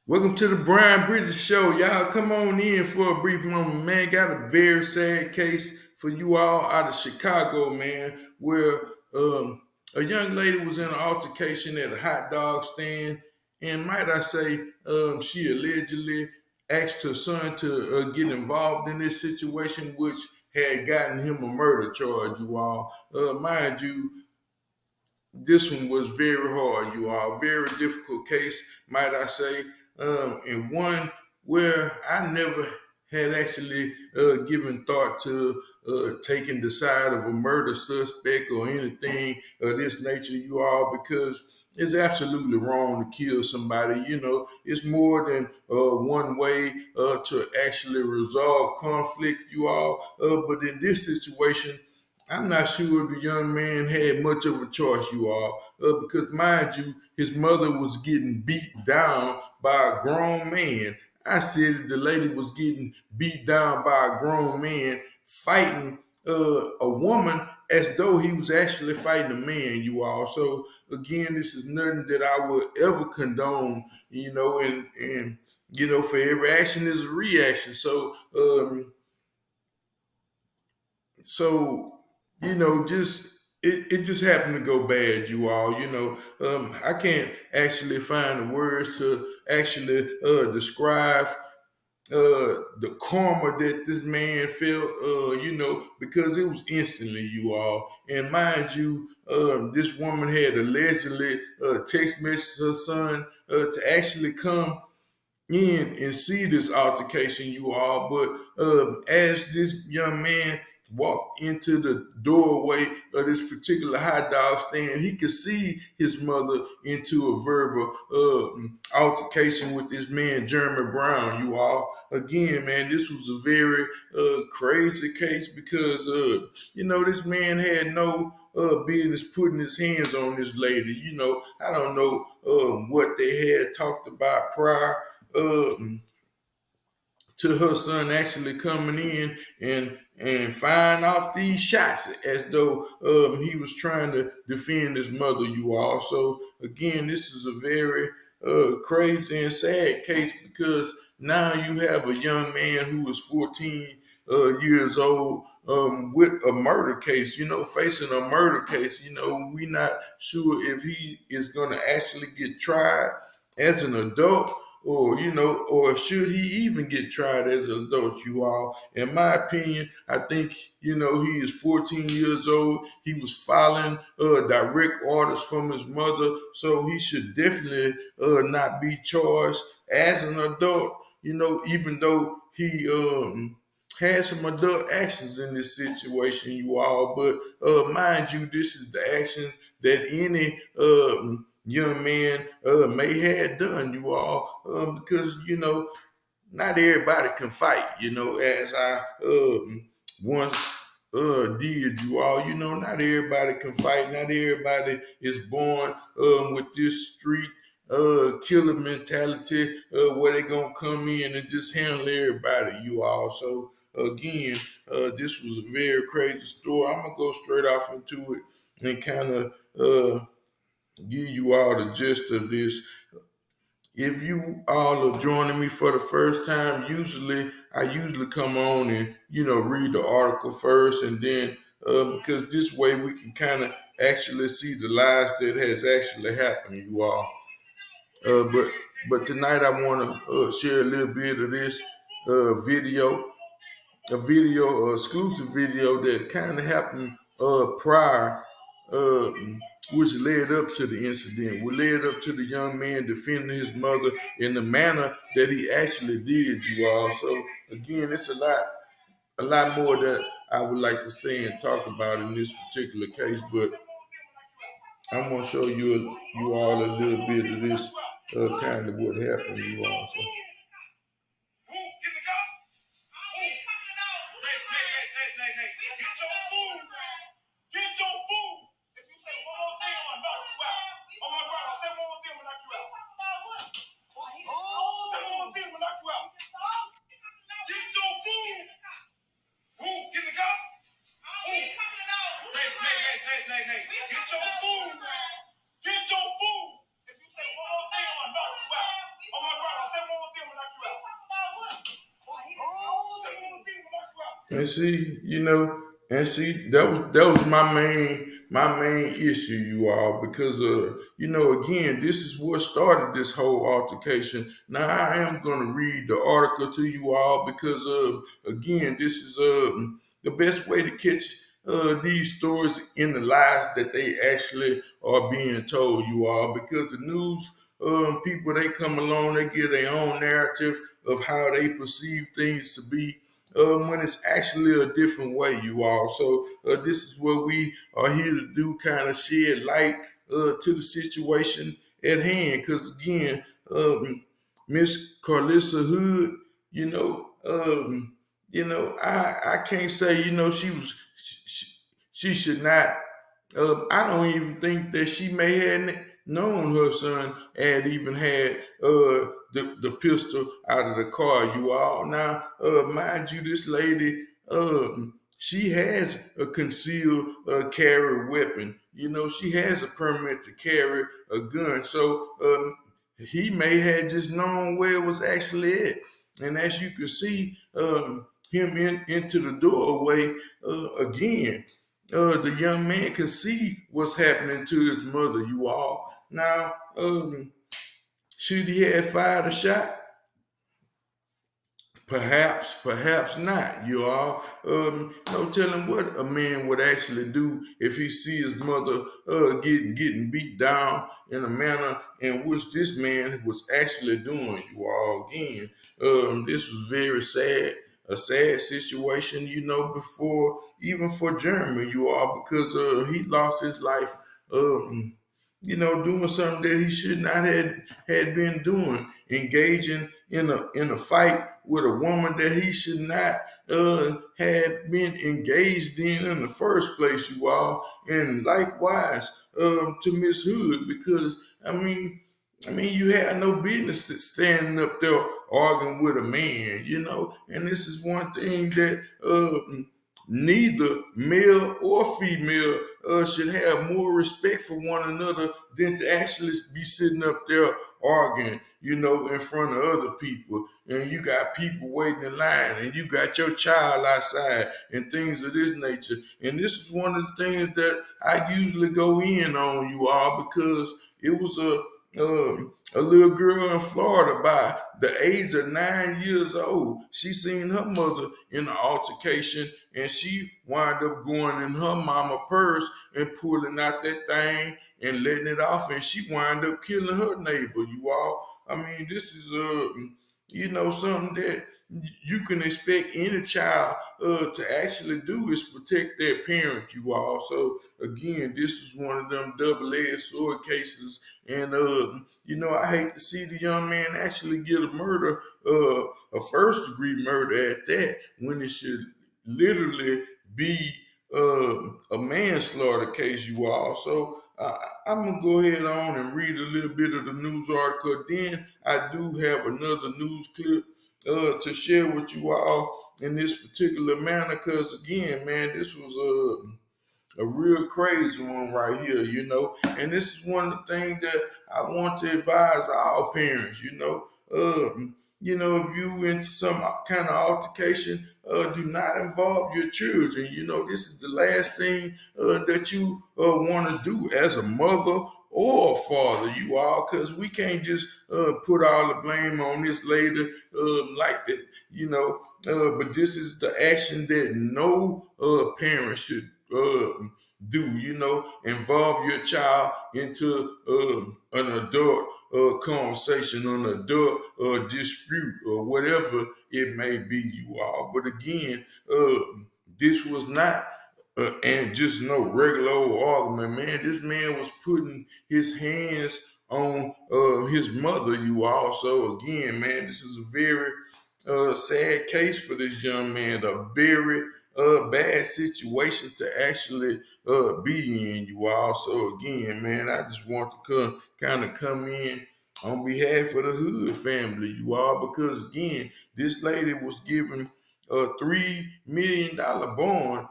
Welcome to the Brian Bridges Show. Y'all come on in for a brief moment, man. Got a very sad case for you all out of Chicago, man, where a young lady was in an altercation at a hot dog stand. And might I say, she allegedly asked her son to get involved in this situation, which had gotten him a murder charge, you all. Mind you, this one was very hard, you all. Very difficult case, might I say, and one where I never had actually given thought to taking the side of a murder suspect or anything of this nature, you all, because it's absolutely wrong to kill somebody. You know, it's more than one way to actually resolve conflict, you all. But in this situation, I'm not sure the young man had much of a choice, you all, because mind you, his mother was getting beat down by a grown man. I said the lady was getting beat down by a grown man fighting a woman as though he was actually fighting a man, you all. So again, this is nothing that I would ever condone, you know, and you know, for every action is a reaction. So you know, just it just happened to go bad, you all. You know, I can't actually find the words to actually describe the karma that this man felt, you know, because it was instantly, you all. And mind you, this woman had allegedly text messaged her son to actually come in and see this altercation, you all. But as this young man walked into the doorway of this particular hot dog stand, he could see his mother into a verbal altercation with this man, Jeremy Brown, you all. Again, man, this was a very crazy case because, you know, this man had no business putting his hands on this lady. You know, I don't know what they had talked about prior um, to her son actually coming in and firing off these shots as though he was trying to defend his mother, you all. So again, this is a very crazy and sad case because now you have a young man who is 14 years old with a murder case, you know, facing a murder case. You know, we're not sure if he is going to actually get tried as an adult, or you know, or should he even get tried as an adult, you all. In my opinion, I think, you know, he is 14 years old. He was following direct orders from his mother, so he should definitely not be charged as an adult, you know, even though he had some adult actions in this situation, you all. But mind you, this is the action that any young man may have done, you all, because you know, not everybody can fight. You know, as I once did, you all. You know, not everybody can fight. Not everybody is born with this street killer mentality where they gonna come in and just handle everybody, you all. So again, this was a very crazy story. I'm gonna go straight off into it and kind of give you all the gist of this. If you all are joining me for the first time, I usually come on and, you know, read the article first, and then because this way we can kind of actually see the lies that has actually happened, you all. But tonight I want to share a little bit of this video, exclusive video that kind of happened prior, uh, which led up to the incident, which led up to the young man defending his mother in the manner that he actually did, you all. So again, it's a lot more that I would like to say and talk about in this particular case, but I'm gonna show you all a little bit of this kind of what happened, you all. So. Get your food. If you say one more thing, I'm gonna knock you out. Oh my God, say one more thing, I'm gonna knock you out. Oh, say one more thing, I'm gonna knock you out. Get your food. Who? Get the cop? Who? Nay. Get your food. Get your food. If you say one more thing, I'm gonna knock you out. Oh my God, say And see, that was my main issue, you all, because again, this is what started this whole altercation. Now I am gonna read the article to you all because again, this is the best way to catch these stories in the lies that they actually are being told, you all, because the news people, they come along, they give their own narrative of how they perceive things to be when it's actually a different way, you all. So this is what we are here to do, kind of shed light to the situation at hand. Because again, Miss Carlissa Hood, you know, I can't say, she should not. I don't even think that she may have known her son had even had the pistol out of the car. You all now, mind you, this lady, she has a concealed carry weapon. She has a permit to carry a gun. So he may have just known where it was actually at. And as you can see, him into the doorway again. The young man can see what's happening to his mother, you all. Now, should he have fired a shot? Perhaps not, you all. No telling what a man would actually do if he see his mother getting beat down in a manner in which this man was actually doing, you all. Again, this was very sad, a sad situation, before even for Jeremy, you all, because he lost his life. Um, doing something that he should not had been doing, engaging in a fight with a woman that he should not had been engaged in the first place, you all, and likewise to Miss Hood, because you had no business standing up there arguing with a man, and this is one thing that neither male or female should have more respect for one another than to actually be sitting up there arguing, in front of other people. And you got people waiting in line, and you got your child outside, and things of this nature. And this is one of the things that I usually go in on, you all, because it was a little girl in Florida by the age of 9 years old. She seen her mother in an altercation, and she wound up going in her mama purse and pulling out that thing and letting it off, and she wound up killing her neighbor, you all. This is something that you can expect any child to actually do, is protect their parent, you all. So again, this is one of them double-edged sword cases, and I hate to see the young man actually get a murder, a first-degree murder at that, when it should literally be a manslaughter case, you all. So I'm gonna go ahead on and read a little bit of the news article. Then I do have another news clip to share with you all in this particular manner, because again, man, this was a real crazy one right here, and this is one of the things that I want to advise all parents, if you into some kind of altercation, do not involve your children. This is the last thing that you want to do as a mother or a father, you all, because we can't just put all the blame on this lady like that, but this is the action that no parent should do, involve your child into an adult conversation, on an adult dispute, or whatever it may be, you all. But again, this was not and just no regular old argument, man. This man was putting his hands on his mother, you all. So again, man, this is a very sad case for this young man. A very bad situation to actually be in, you all. So again, man, I just want to come in on behalf of the Hood family, you all, because again, this lady was given a $3 million bond,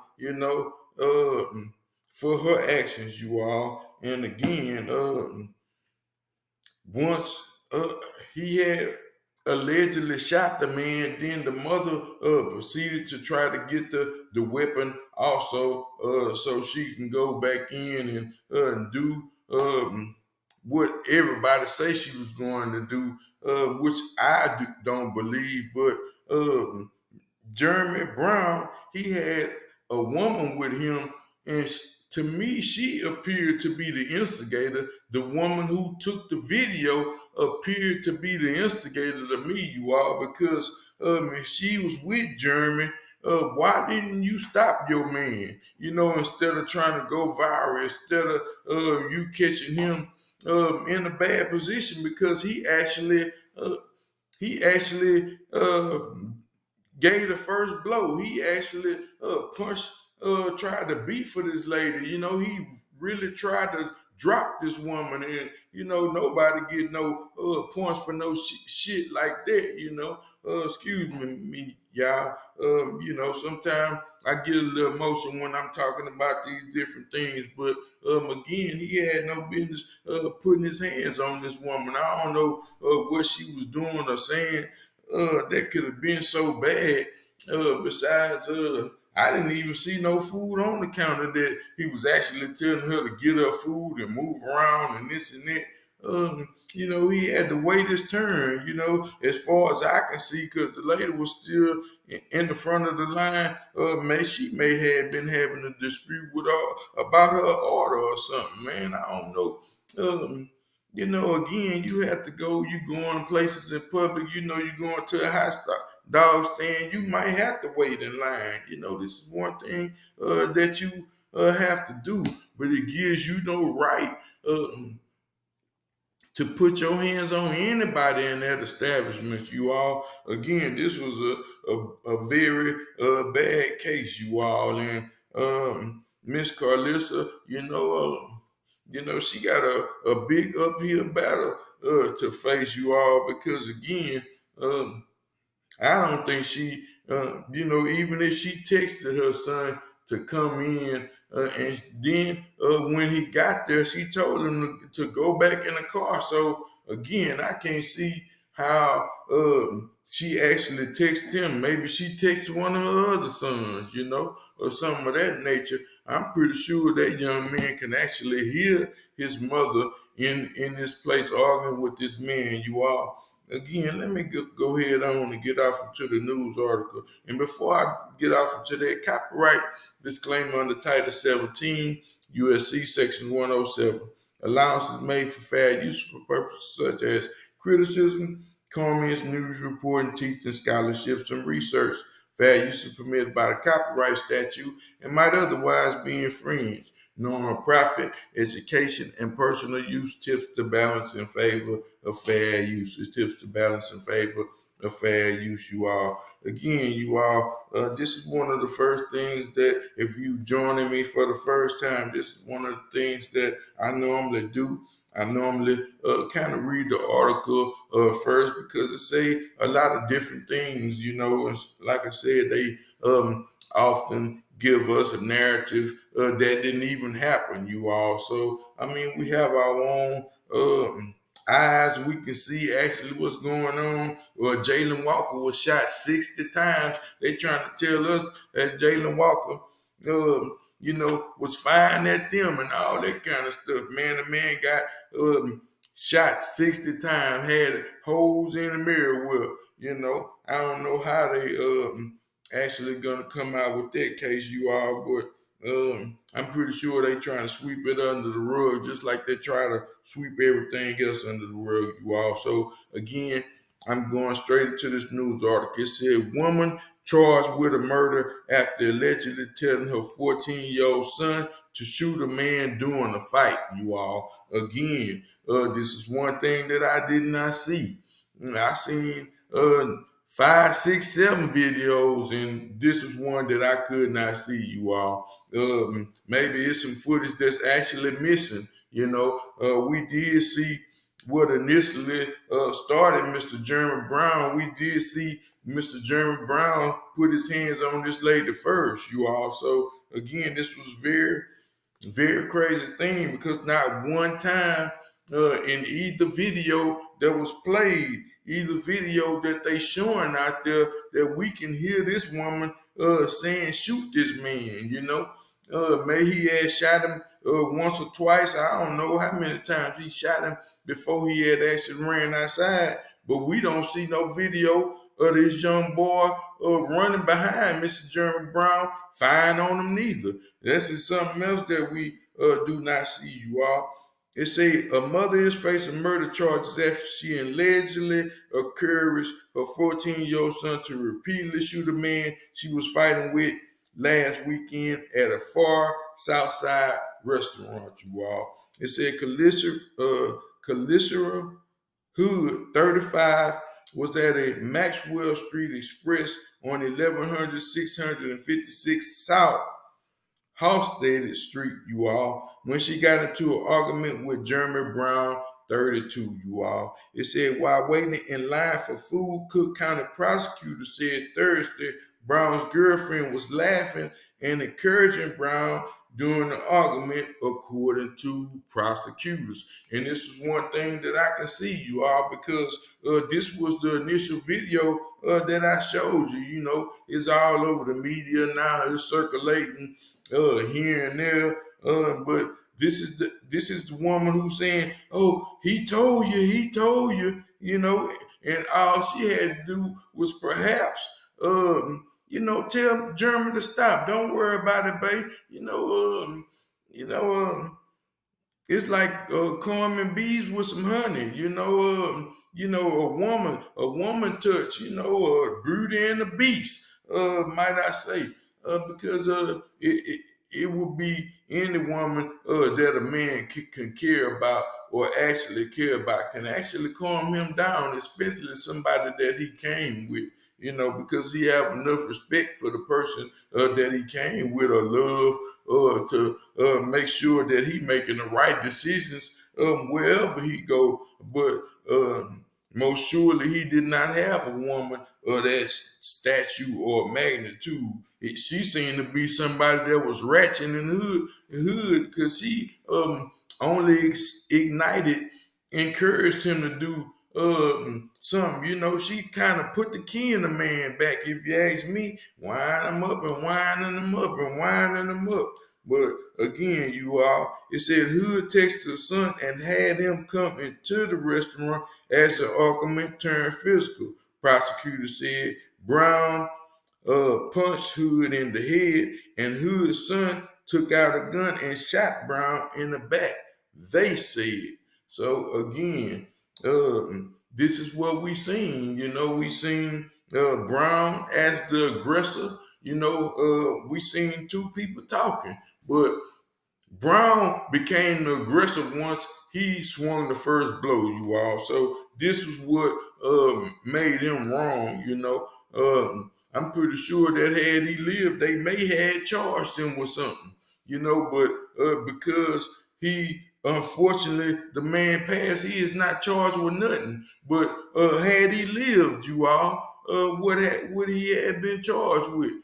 for her actions, you all. And again, once he had allegedly shot the man. Then the mother proceeded to try to get the weapon also, so she can go back in and do what everybody say she was going to do, which don't believe. But Jeremy Brown, he had a woman with him, and to me, she appeared to be the instigator. The woman who took the video appeared to be the instigator to me, you all, because if she was with Jeremy, why didn't you stop your man? You know, instead of trying to go viral, instead of you catching him in a bad position, because he actually gave the first blow. He actually punched, tried to beat for this lady. You know, he really tried to drop this woman, and nobody get no points for no shit like that. Excuse me, y'all. Sometimes I get a little emotional when I'm talking about these different things, but again, he had no business putting his hands on this woman. I don't know what she was doing or saying that could have been so bad. Besides, I didn't even see no food on the counter that he was actually telling her to get her food and move around and this and that. He had to wait his turn, as far as I can see, because the lady was still in the front of the line. She may have been having a dispute with her about her order or something, man. I don't know. Again, you have to go, you going places in public, you're going to a hot dog stand, you might have to wait in line. This is one thing that you have to do, but it gives you no right to put your hands on anybody in that establishment, you all. Again, this was a very bad case, you all. And Miss Carlissa, she got a big uphill battle to face, you all, because again, I don't think she, even if she texted her son to come in, and then when he got there, she told him to go back in the car. So again, I can't see how she actually texted him. Maybe she texted one of her other sons, or something of that nature. I'm pretty sure that young man can actually hear his mother in this place arguing with this man, you all. Again, let me go ahead on and get off into the news article. And before I get off into that, copyright disclaimer under Title 17, USC Section 107. Allowances made for fair use for purposes such as criticism, comments, news reporting, teaching, scholarships, and research. Fair use is permitted by the copyright statute and might otherwise be infringed. Non-profit, education, and personal use tips to balance in favor of fair use. It tips to balance in favor of fair use, you all. Again, you all, this is one of the first things that, if you joining me for the first time, this is one of the things that I normally do. I normally kind of read the article first, because it say a lot of different things, and like I said, they often give us a narrative that didn't even happen, you all. So, I mean, we have our own eyes. We can see actually what's going on. Jalen Walker was shot 60 times. They trying to tell us that Jalen Walker, was firing at them and all that kind of stuff. Man, the man got shot 60 times, had holes in the mirror. Well, I don't know how they actually gonna come out with that case, you all, but I'm pretty sure they trying to sweep it under the rug, just like they try to sweep everything else under the rug, you all. So again, I'm going straight into this news article. It said, woman charged with a murder after allegedly telling her 14-year-old son to shoot a man during a fight, you all. Again, this is one thing that I did not see. I seen 5, 6, 7 videos, and this is one that I could not see, you all. Maybe it's some footage that's actually missing. We did see what initially started Mr. Jeremy Brown. We did see Mr. Jeremy Brown put his hands on this lady first, you all. So again, this was very, very crazy thing, because not one time in either video that was played either video that they showing out there that we can hear this woman saying shoot this man, you know. May he had shot him once or twice. I don't know how many times he shot him before he had actually ran outside. But we don't see no video of this young boy running behind Mr. Jeremy Brown, firing on him neither. This is something else that we do not see, you all. It say a mother is facing murder charges after she allegedly encouraged her 14-year-old son to repeatedly shoot a man she was fighting with last weekend at a far south side restaurant, you all. It said Calissera Hood, 35, was at a Maxwell Street Express on 1100 656 South Halstead Street, you all, when she got into an argument with Jeremy Brown, 32, you all. It said while waiting in line for food, Cook County prosecutor said Thursday Brown's girlfriend was laughing and encouraging Brown during the argument, according to prosecutors. And this is one thing that I can see, you all, because this was the initial video that I showed you. You know, it's all over the media now. It's circulating here and there. But this is the woman who's saying, "Oh, he told you," you know, and all she had to do was perhaps, tell Jeremy to stop. Don't worry about it, babe. You know, it's like combing bees with some honey. A woman touch. Beauty and the beast. Might I say? Because it would be any woman that a man can care about or actually care about can actually calm him down, especially somebody that he came with. Because he have enough respect for the person that he came with or love to make sure that he making the right decisions wherever he go. But most surely he did not have a woman of that stature or magnitude. She seemed to be somebody that was ratchet in the hood because she only ignited, encouraged him to do something. She kind of put the key in the man back, if you ask me, winding him up and winding him up and winding him up. But again, you all, it said Hood texted the son and had him come into the restaurant as the argument turned physical. Prosecutor said Brown punched Hood in the head, and Hood's son took out a gun and shot Brown in the back. They said. So again, this is what we seen. We seen Brown as the aggressor. We seen two people talking, but Brown became the aggressive once he swung the first blow, you all. So this is what made him wrong. I'm pretty sure that had he lived, they may have charged him with something, but because he, unfortunately, the man passed, he is not charged with nothing. But had he lived, you all, what he had been charged with?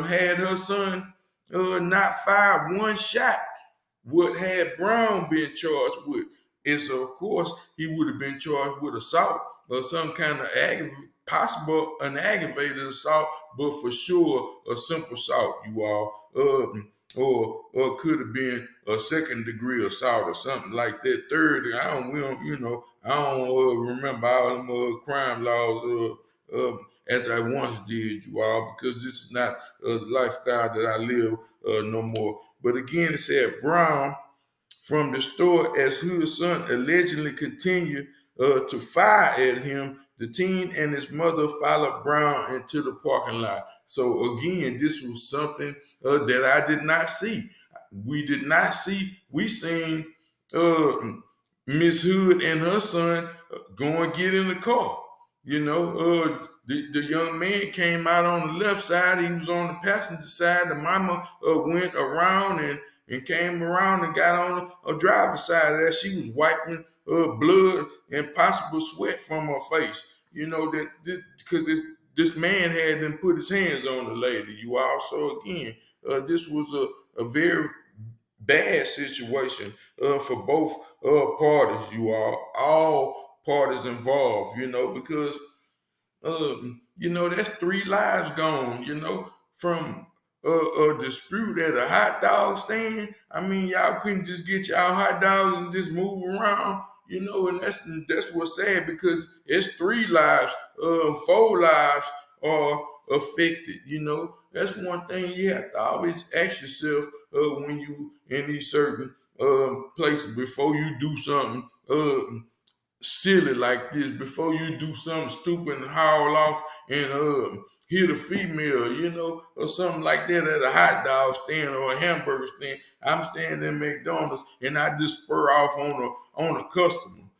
Had her son not fired one shot, what had Brown been charged with is, of course, he would have been charged with assault or some kind of possible an aggravated assault, but for sure a simple assault, you all, or could have been a second degree assault or something like that. Third, I don't remember all them crime laws as I once did, you all, because this is not a lifestyle that I live no more. But again, it said Brown from the store as Hood's son allegedly continued to fire at him. The teen and his mother followed Brown into the parking lot. So again, this was something that I did not see. We did not see. We seen uh, Miss Hood and her son go and get in the car. The young man came out on the left side. He was on the passenger side. The mama went around and came around and got on a driver's side of that. She was wiping blood and possible sweat from her face. That because this man had them put his hands on the lady. You all. So again, this was a very bad situation for both parties. You all parties involved, because that's three lives gone, from a dispute at a hot dog stand. I mean, y'all couldn't just get y'all hot dogs and just move around, and that's what's sad because it's three lives, four lives are affected, That's one thing you have to always ask yourself when you in these certain places before you do something. Silly like this before you do something stupid and haul off and hit a female, or something like that at a hot dog stand or a hamburger stand. I'm standing at McDonald's and I just spur off on a customer,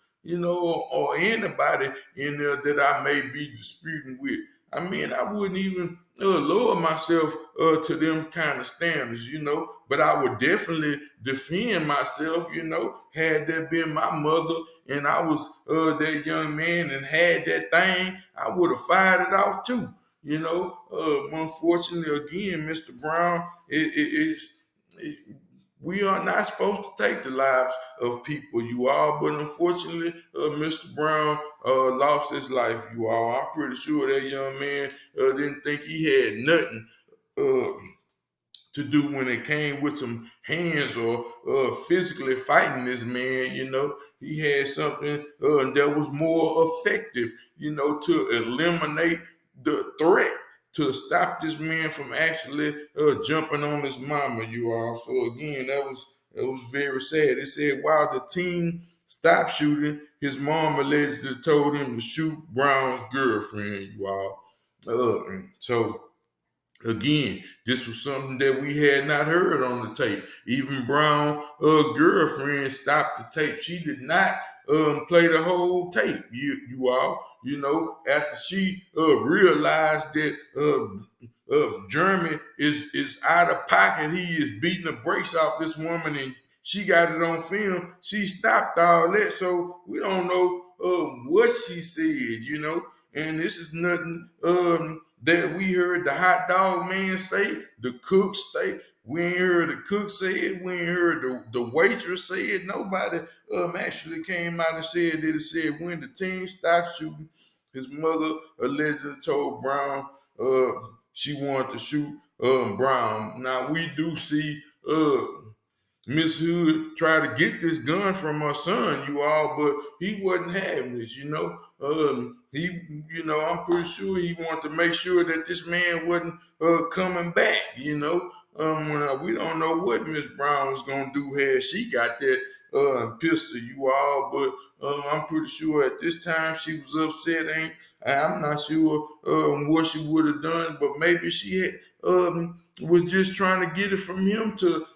or anybody in there that I may be disputing with. I mean, I wouldn't even lower myself to them kind of standards, but I would definitely defend myself, had that been my mother and I was that young man and had that thing, I would have fired it off too. Unfortunately, again, Mr. Brown, we are not supposed to take the lives of people, you all. But unfortunately, Mr. Brown lost his life, you all. I'm pretty sure that young man didn't think he had nothing uh, to do when it came with some hands or physically fighting this man. He had something that was more effective, to eliminate the threat to stop this man from actually jumping on his mama, you all. So again, that was very sad. It said while the teen stopped shooting, his mom allegedly told him to shoot Brown's girlfriend, you all. So again, this was something that we had not heard on the tape. Even Brown girlfriend stopped the tape. She did not play the whole tape. You all, after she realized that Jeremy is out of pocket, he is beating the brakes off this woman, and she got it on film. She stopped all that, so we don't know what she said, and this is nothing that we heard the hot dog man say, the cook say. We ain't heard the cook say it. We ain't heard the waitress say it. Nobody actually came out and said that. It said when the team stopped shooting, his mother allegedly told Brown uh, she wanted to shoot Brown. Now we do see Miss Hood tried to get this gun from her son, you all, but he wasn't having this, I'm pretty sure he wanted to make sure that this man wasn't coming back, we don't know what Miss Brown was gonna do had she got that pistol, you all, but I'm pretty sure at this time she was upset. I'm not sure what she would have done, but maybe she had was just trying to get it from him to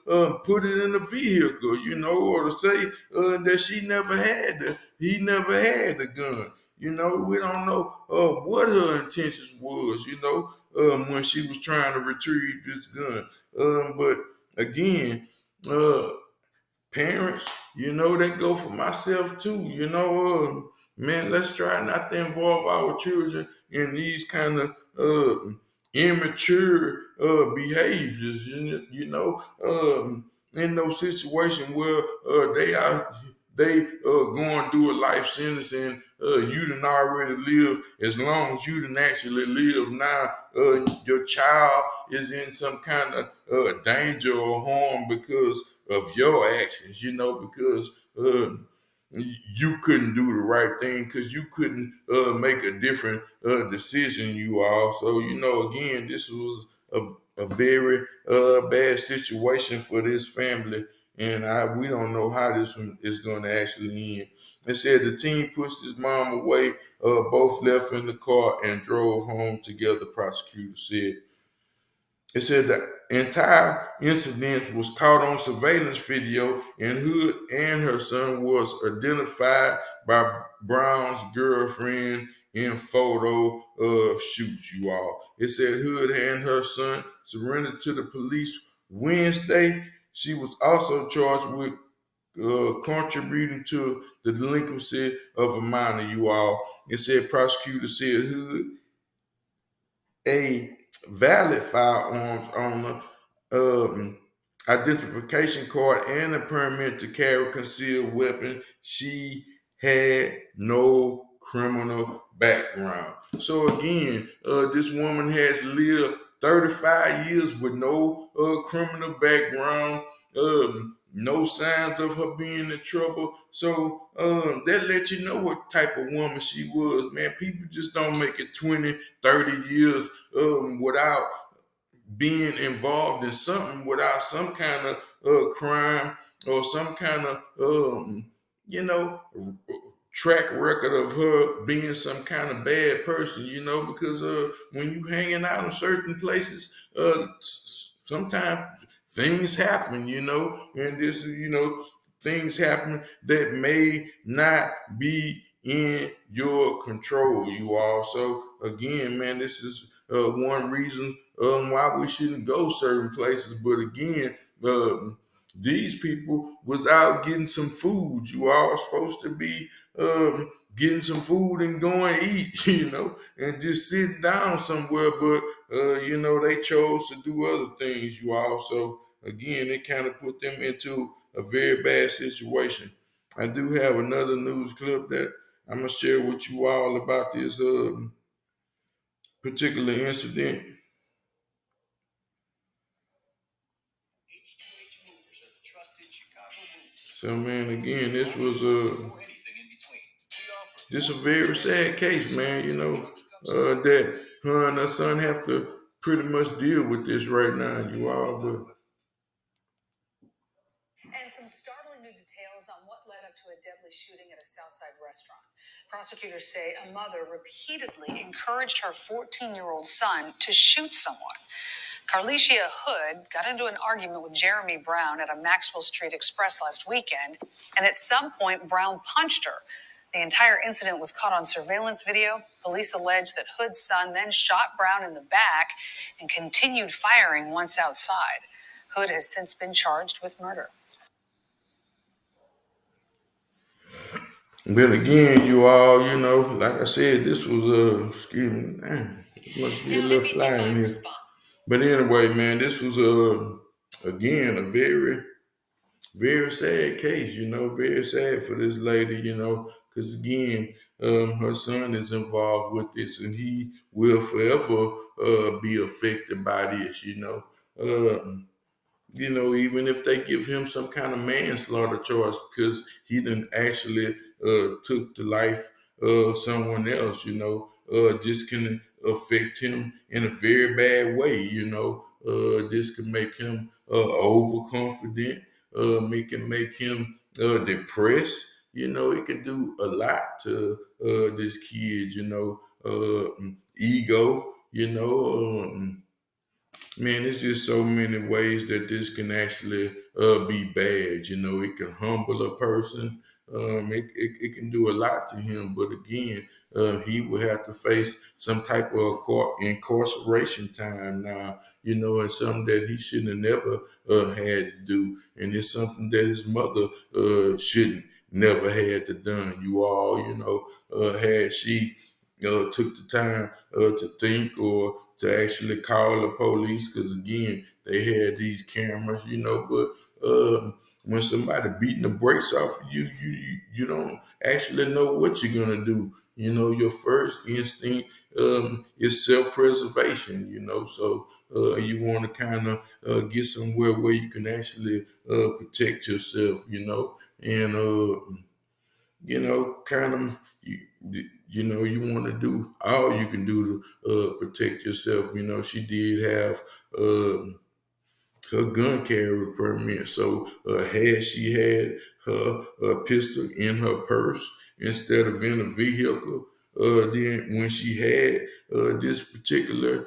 put it in a vehicle, or to say that he never had the gun. We don't know what her intentions was, when she was trying to retrieve this gun. But again, uh, parents, that go for myself too. Man, let's try not to involve our children in these kind of immature behaviors. In those situations where they going through a life sentence and you done already live as long as you done actually live. Now your child is in some kind of danger or harm because of your actions, because you couldn't do the right thing because you couldn't make a different decision, you all. So, again, this was a very bad situation for this family. And we don't know how this one is going to actually end. It said the teen pushed his mom away. Both left in the car and drove home together, prosecutor said. It said the entire incident was caught on surveillance video, and Hood and her son was identified by Brown's girlfriend in photo shoots, you all. It said Hood and her son surrendered to the police Wednesday. She was also charged with contributing to the delinquency of a minor, you all. It said prosecutor said Hood a valid firearms owner, identification card, and a permit to carry a concealed weapon. She had no criminal background. So again, this woman has lived 35 years with no criminal background, no signs of her being in trouble. So that lets you know what type of woman she was, man. People just don't make it 20, 30 years without being involved in something, without some kind of crime or some kind of you know track record of her being some kind of bad person, because when you hanging out in certain places, sometimes things happen, and this, things happen that may not be in your control, you all. So again, man, this is one reason why we shouldn't go certain places. But again, these people was out getting some food. You all supposed to be getting some food and going to eat, and just sitting down somewhere. But they chose to do other things. You all. So again, it kind of put them into a very bad situation. I do have another news clip that I'm gonna share with you all about this particular incident. So man, again, this a very sad case, man. That her and her son have to pretty much deal with this right now, you all. But and some startling new details on what led up to a deadly shooting at a Southside restaurant. Prosecutors say a mother repeatedly encouraged her 14-year-old son to shoot someone. Carlicia Hood got into an argument with Jeremy Brown at a Maxwell Street Express last weekend, and at some point, Brown punched her. The entire incident was caught on surveillance video. Police allege that Hood's son then shot Brown in the back and continued firing once outside. Hood has since been charged with murder. But again, you all, like I said, this was excuse me, man, it must be a little fly in here. But anyway, man, this was again a very, very sad case, very sad for this lady, because again, her son is involved with this and he will forever be affected by this, even if they give him some kind of manslaughter charge because he didn't actually took the life of someone else, this can affect him in a very bad way, this can make him overconfident, make him depressed, it can do a lot to this kid, ego, man, it's just so many ways that this can actually be bad. It can humble a person. It can do a lot to him. But again, he will have to face some type of incarceration time now, and something that he shouldn't have never had to do. And it's something that his mother shouldn't never had to done. You all, had she took the time to think or to actually call the police because again they had these cameras, but when somebody beating the brakes off of you, you don't actually know what you're gonna do. Your first instinct is self-preservation. So you want to kind of get somewhere where you can actually protect yourself. And kind of you want to do all you can do to protect yourself. She did have her gun carry permit, so had she had her pistol in her purse instead of in a vehicle, then when she had this particular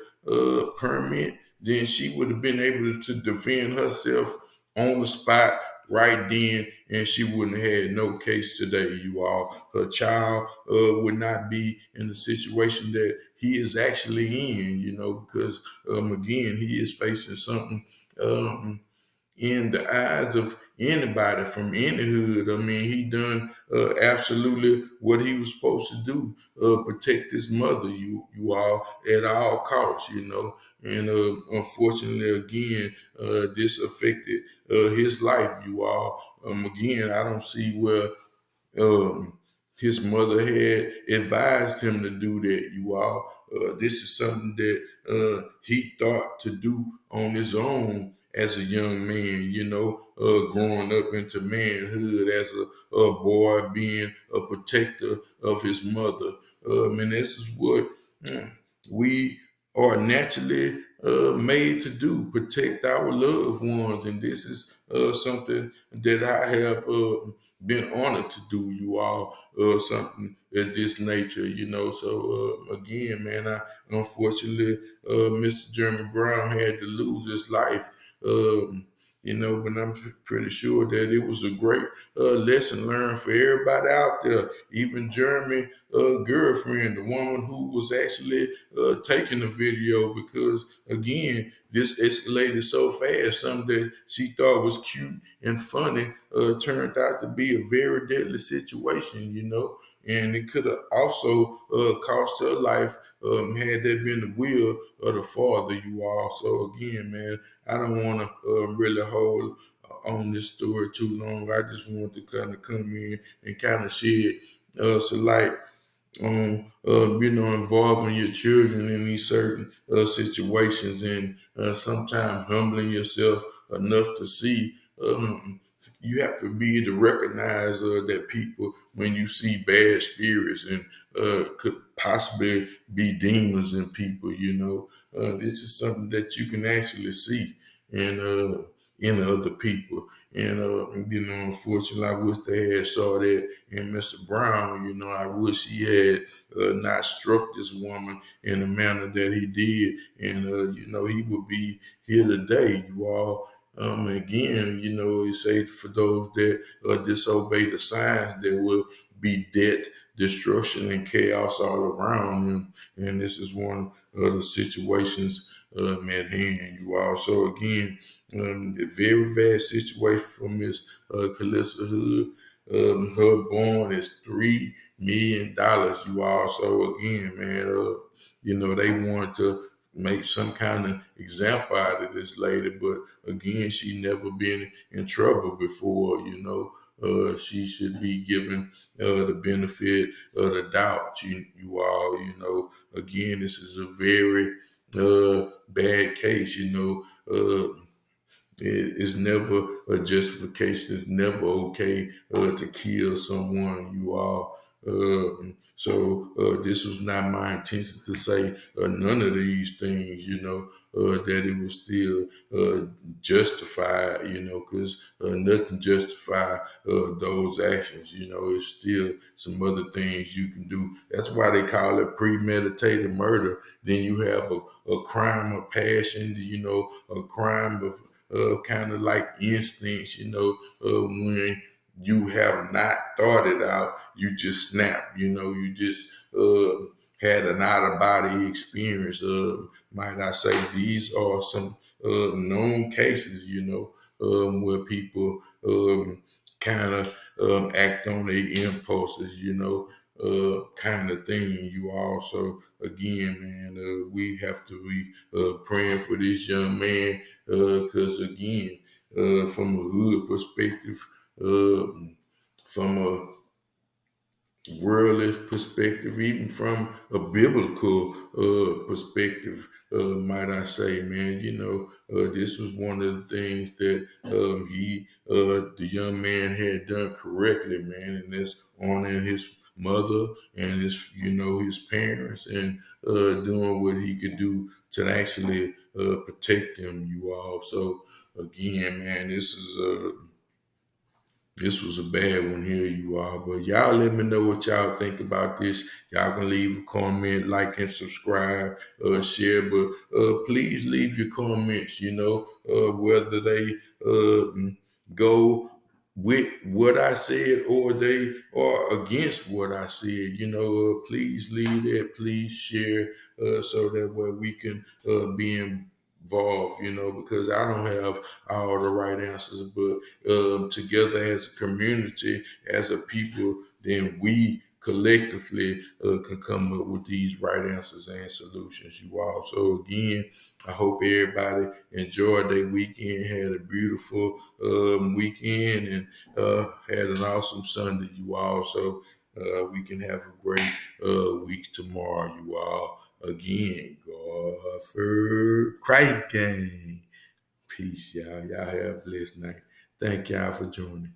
permit, then she would have been able to defend herself on the spot right then, and she wouldn't have had no case today, you all. Her child would not be in the situation that he is actually in, because again, he is facing something um, in the eyes of anybody from any hood. I mean, he done absolutely what he was supposed to do, protect his mother, you all, at all costs, And unfortunately, again, this affected his life, you all. Again, I don't see where um, his mother had advised him to do that, you all. This is something that he thought to do on his own as a young man, growing up into manhood as a boy, being a protector of his mother. And this is what we are naturally made to do, protect our loved ones. And this is something that I have been honored to do, you all, something of this nature, So again, man, unfortunately, Mr. Jeremy Brown had to lose his life. But I'm pretty sure that it was a great lesson learned for everybody out there, even Jeremy girlfriend, the woman who was actually taking the video, because again, this escalated so fast. Something that she thought was cute and funny turned out to be a very deadly situation, and it could have also cost her life had that been the will of the father, you all. So again, man, I don't want to really hold on this story too long. I just want to kind of come in and kind of shed some light on involving your children in these certain situations, and sometimes humbling yourself enough to see you have to be to recognize that people, when you see bad spirits and could possibly be demons in people, this is something that you can actually see in other people. And unfortunately, I wish they had saw that in Mr. Brown. I wish he had not struck this woman in the manner that he did, and he would be here today, you all. Again, it say for those that disobey the signs, there will be death, destruction, and chaos all around them. And this is one of the situations at hand, you all. So again, a very bad situation for Miss Calissa Hood. Her bond is $3 million, you all. So again, man, they wanted to make some kind of example out of this lady, but again, she never been in trouble before, she should be given the benefit of the doubt, you all, again, this is a very bad case, it is never a justification. It's never okay to kill someone, you all. So this was not my intention to say none of these things, that it was still justified, because nothing justify those actions, it's still some other things you can do. That's why they call it premeditated murder. Then you have a crime of passion, a crime of kind of like instincts, when you have not thought it out, you just snap, you just had an out of body experience. Might I say, these are some known cases, where people kind of act on their impulses, kind of thing. You also, again, man, we have to be praying for this young man, because again, from a hood perspective, uh, from a worldly perspective, even from a biblical perspective, might I say, man, this was one of the things that the young man had done correctly, man, and that's honoring his mother and his parents, and doing what he could do to actually protect them, you all. So again, man, this was a bad one here, you all. But y'all let me know what y'all think about this. Y'all can leave a comment, like, and subscribe, share. But please leave your comments, whether they go with what I said or they are against what I said. Please leave that. Please share, so that way we can be involved, because I don't have all the right answers, but together as a community, as a people, then we collectively can come up with these right answers and solutions, you all. So again, I hope everybody enjoyed their weekend, had a beautiful weekend, and had an awesome Sunday, you all. So we can have a great week tomorrow, you all. Again, God for Christ gang. Peace, y'all. Y'all have a blessed night. Thank y'all for joining.